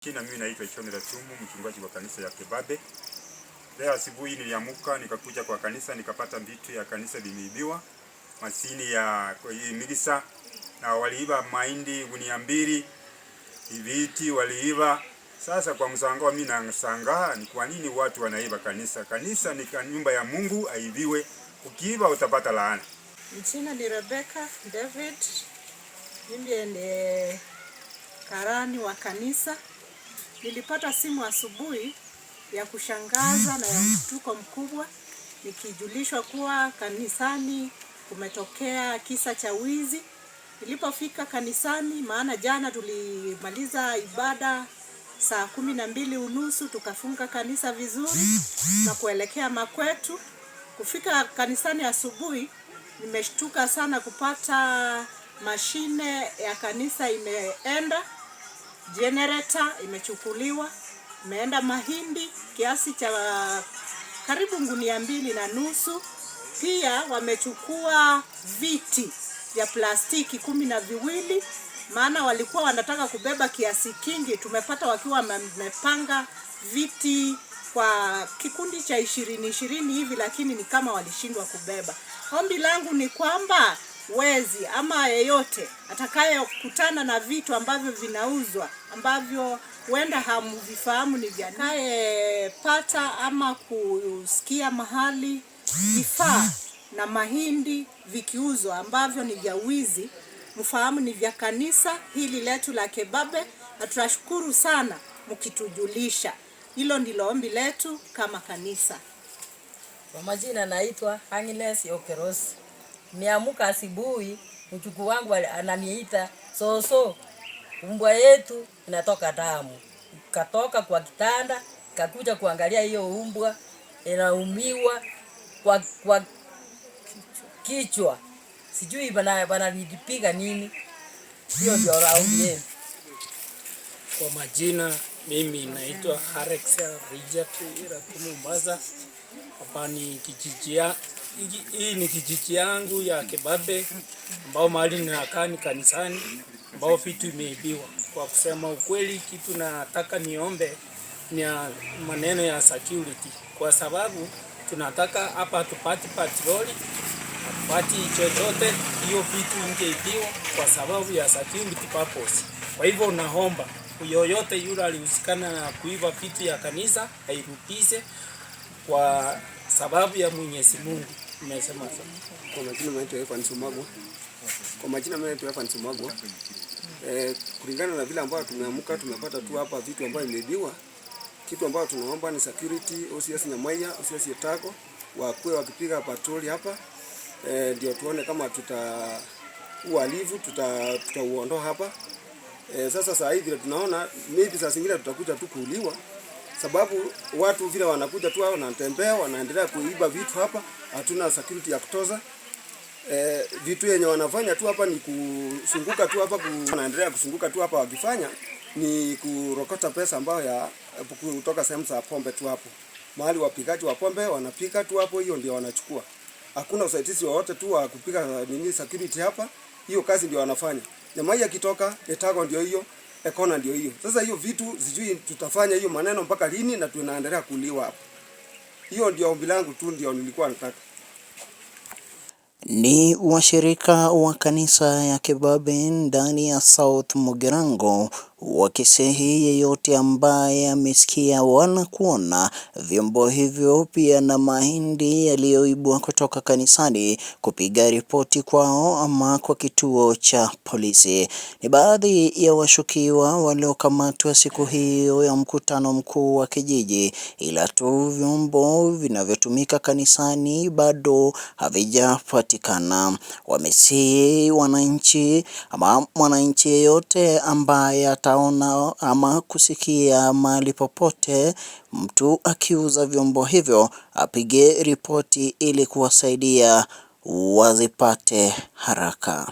Jina mimi naitwa Ichomela Tumu, mchungaji wa kanisa ya Kebabe. Leo asubuhi niliamka nikakuja kwa kanisa nikapata vitu ya kanisa vimeibiwa. Masini ya migisa na waliiba mahindi gunia 2, viti waliiba. Sasa kwa msangao mimi nashangaa ni kwa nini watu wanaiba kanisa. Kanisa ni nyumba ya Mungu, aibiwe. Ukiiba utapata laana. Jina ni Rebecca David. Mimi ndiye karani wa kanisa. Nilipata simu asubuhi ya kushangaza na ya mshtuko mkubwa nikijulishwa kuwa kanisani kumetokea kisa cha wizi. Nilipofika kanisani, maana jana tulimaliza ibada saa 12:30 tukafunga kanisa vizuri na kuelekea makwetu. Kufika kanisani asubuhi nimeshtuka sana kupata mashine ya kanisa imeenda, generator imechukuliwa, imeenda mahindi kiasi cha karibu gunia 2.5. Pia wamechukua viti vya plastiki 12, maana walikuwa wanataka kubeba kiasi kingi. Tumepata wakiwa wamepanga viti kwa kikundi cha 20 hivi, lakini ni kama walishindwa kubeba. Ombi langu ni kwamba wezi ama yeyote atakayekutana na vitu ambavyo vinauzwa ambavyo huenda hamvifahamu ni vya pata ama kusikia mahali vifaa na mahindi vikiuzwa ambavyo ni vya wizi, mfahamu ni vya kanisa hili letu la Kebabe, na tunashukuru sana mkitujulisha. Hilo ndilo ombi letu kama kanisa. Kwa majina naitwa Agnes Okeros. Niamka asubuhi, mjukuu wangu ananiita, "Soso, umbwa yetu inatoka damu." Katoka kwa kitanda, kakuja kuangalia hiyo umbwa inaumiwa kwa kichwa. Sijui bana nipiga nini. Hiyo ndio raundi yetu. Kwa majina mimi naitwa Harexia Rijat Mombasa. Hapa ni hii ni kijiji yangu ya Kebabe ambao mahali ninakaa ni kanisani ambao vitu imeibiwa. Kwa kusema ukweli, kitu nataka niombe ni maneno ya security, kwa sababu tunataka hapa tupati patroli, tupati chochote, hiyo vitu ingeibiwa kwa sababu ya security purpose. Kwa hivyo naomba yoyote yule alihusikana na kuiba vitu ya kanisa airudishe kwa sababu ya Mwenyezi Mungu. Nimesema sana. Kwa majina naitwa Evan Sumagwa. Kulingana na vile ambao tumeamka tumepata tu hapa vitu ambavyo imeibiwa. Kitu ambao tunaomba ni security, OCS Nyamaiya, OCS Yetago wakuwe wakipiga patroli hapa. Ndio tuone kama uhalifu tutauondoa hapa. Sasa saa hivi tunaona maybe saa zingine tutakuja tu kuuliwa, sababu watu vile wanakuja tu hao wanatembea wanaendelea kuiba vitu hapa, hatuna security ya kutoza. Vitu yenye wanafanya tu hapa ni kusunguka tu hapa, wanaendelea kusunguka tu hapa, wakifanya ni kurokota pesa ambayo ya kutoka sehemu za pombe tu hapo. Mahali wapigaji wa pombe wanapika tu hapo, hiyo ndio wanachukua. Hakuna usaidizi wowote tu wa kupiga nini security hapa. Hiyo kazi ndio wanafanya. Nyamaiya kitoka, Yetago ndio hiyo, Ekona ndio hiyo. Sasa hiyo vitu sijui tutafanya hiyo maneno mpaka lini na tunaendelea kuliwa hapo. Hiyo ndio ombi langu tu, ndio nilikuwa nataka. Ni washirika wa kanisa ya Kebabe ndani ya South Mugirango wakisihi yeyote ambaye amesikia wala kuona vyombo hivyo pia na mahindi yaliyoibwa kutoka kanisani kupiga ripoti kwao ama kwa kituo cha polisi. Ni baadhi ya washukiwa waliokamatwa siku hiyo ya mkutano mkuu wa kijiji, ila tu vyombo vinavyotumika kanisani bado havijapatikana. Wamesihi wananchi ama mwananchi yeyote ambaye ataona ama kusikia mahali popote mtu akiuza vyombo hivyo apige ripoti ili kuwasaidia wazipate haraka.